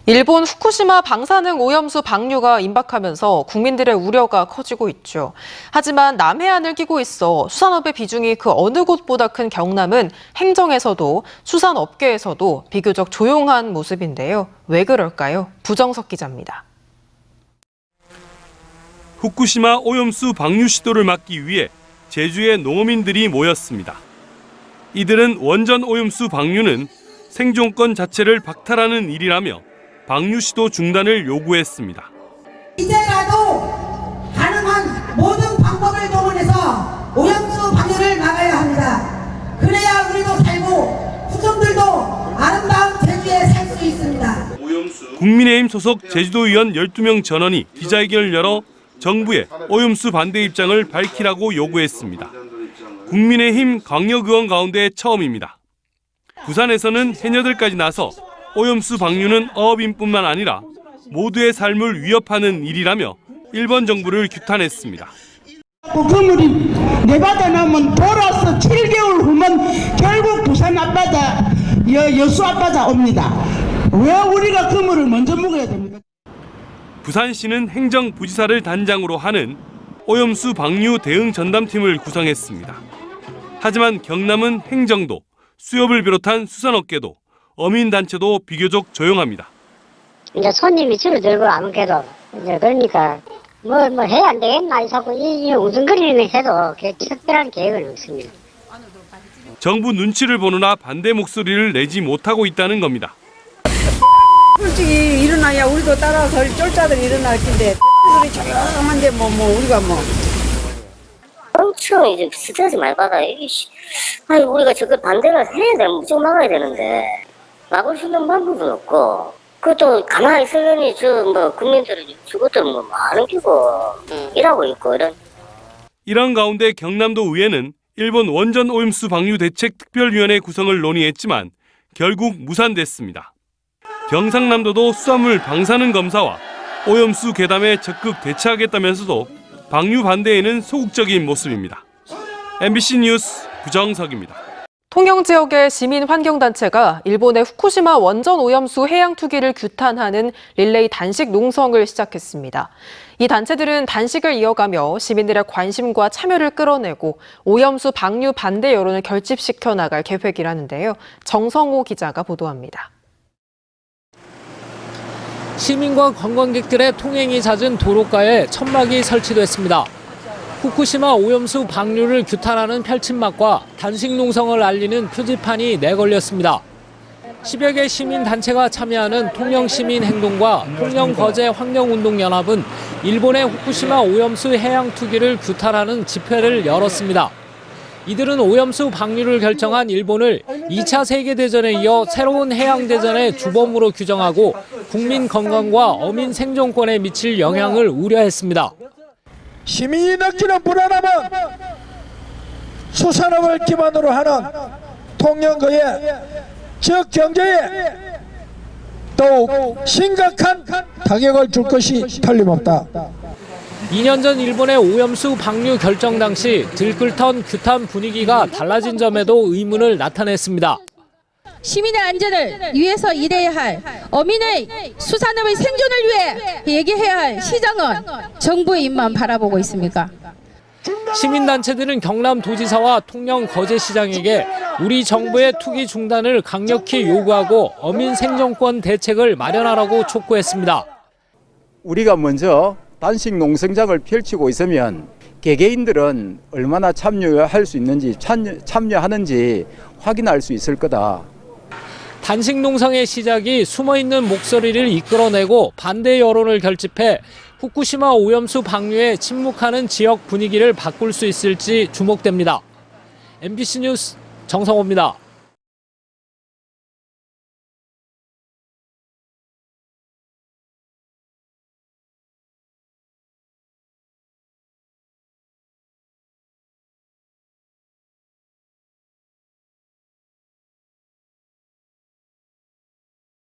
일본 후쿠시마 방사능 오염수 방류가 임박하면서 국민들의 우려가 커지고 있죠. 하지만 남해안을 끼고 있어 수산업의 비중이 그 어느 곳보다 큰 경남은 행정에서도 수산업계에서도 비교적 조용한 모습인데요. 왜 그럴까요? 부정석 기자입니다. 후쿠시마 오염수 방류 시도를 막기 위해 제주의 농어민들이 모였습니다. 이들은 원전 오염수 방류는 생존권 자체를 박탈하는 일이라며 방류 시도 중단을 요구했습니다. 이제라도 가능한 모든 방법을 동원해서 오염수 방류를 막아야 합니다. 그래야 우리도 살고 후손들도 아름다운 제주에 살 수 있습니다. 국민의힘 소속 제주도의원 12명 전원이 기자회견을 열어 정부의 오염수 반대 입장을 밝히라고 요구했습니다. 국민의힘 광역의원 가운데 처음입니다. 부산에서는 해녀들까지 나서 오염수 방류는 어업인뿐만 아니라 모두의 삶을 위협하는 일이라며 일본 정부를 규탄했습니다. 그물이 내바다 나면 돌아서 7개월 후면 결국 부산 앞바다, 여수 앞바다 옵니다. 왜 우리가 그물을 먼저 먹어야 됩니까? 부산시는 행정부지사를 단장으로 하는 오염수 방류 대응 전담팀을 구성했습니다. 하지만 경남은 행정도, 수협을 비롯한 수산업계도 어민단체도 비교적 조용합니다. 이제 손님이 줄어들고 아무래도 이제 그러니까 뭐 해야 안 되겠나 자꾸 이 우등거리는 해도 특별한 계획은 없습니다. 정부 눈치를 보느라 반대 목소리를 내지 못하고 있다는 겁니다. 솔직히 일어나야 우리도 따라서 쫄자들 일어날 텐데 소리 조용한데 뭐 우리가 엄청 이제 스트레스 많이 받아. 아니 우리가 저걸 반대를 해야 돼. 무조건 막아야 되는데 막을 수 있는 방법은 없고 그것도 가만히 있으려니 국민들은 죽었들 많은 끼고 일하고 있고 이런 가운데 경남도 의회는 일본 원전 오염수 방류 대책 특별위원회 구성을 논의했지만 결국 무산됐습니다. 경상남도도 수산물 방사능 검사와 오염수 괴담에 적극 대처하겠다면서도 방류 반대에는 소극적인 모습입니다. MBC 뉴스 부정석입니다. 통영 지역의 시민 환경단체가 일본의 후쿠시마 원전 오염수 해양 투기를 규탄하는 릴레이 단식 농성을 시작했습니다. 이 단체들은 단식을 이어가며 시민들의 관심과 참여를 끌어내고 오염수 방류 반대 여론을 결집시켜 나갈 계획이라는데요. 정성호 기자가 보도합니다. 시민과 관광객들의 통행이 잦은 도로가에 천막이 설치됐습니다. 후쿠시마 오염수 방류를 규탄하는 펼침막과 단식 농성을 알리는 표지판이 내걸렸습니다. 10여 개 시민단체가 참여하는 통영시민행동과 통영거제환경운동연합은 일본의 후쿠시마 오염수 해양 투기를 규탄하는 집회를 열었습니다. 이들은 오염수 방류를 결정한 일본을 2차 세계대전에 이어 새로운 해양대전의 주범으로 규정하고 국민 건강과 어민 생존권에 미칠 영향을 우려했습니다. 시민이 느끼는 불안함은 수산업을 기반으로 하는 통영거의 지역 경제에 더욱 심각한 타격을 줄 것이 틀림없다. 2년 전 일본의 오염수 방류 결정 당시 들끓던 규탄 분위기가 달라진 점에도 의문을 나타냈습니다. 시민의 안전을 위해서 일해야 할 어민의 수산업의 생존을 위해 얘기해야 할 시장은 정부의 입만 바라보고 있습니까? 시민단체들은 경남도지사와 통영거제시장에게 우리 정부의 투기 중단을 강력히 요구하고 어민 생존권 대책을 마련하라고 촉구했습니다. 우리가 먼저 단식 농성장을 펼치고 있으면 개개인들은 얼마나 참여할 수 있는지 참여하는지 확인할 수 있을 거다. 단식 농성의 시작이 숨어있는 목소리를 이끌어내고 반대 여론을 결집해 후쿠시마 오염수 방류에 침묵하는 지역 분위기를 바꿀 수 있을지 주목됩니다. MBC 뉴스 정성호입니다.